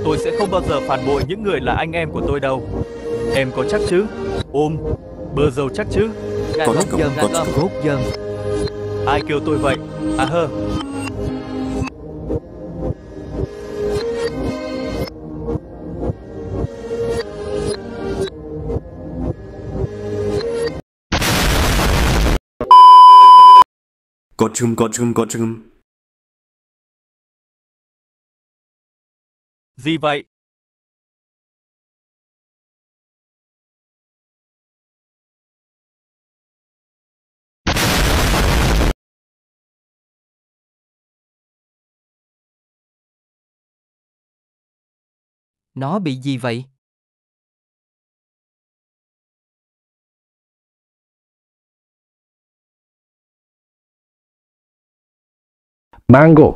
tôi sẽ không bao giờ phản bội những người là anh em của tôi đâu. Em có chắc chứ? Bơ dâu chắc chứ? Có gốc dâm. Ai kêu tôi vậy? À hơ. Có chum. Gì vậy? Nó bị gì vậy? Mango.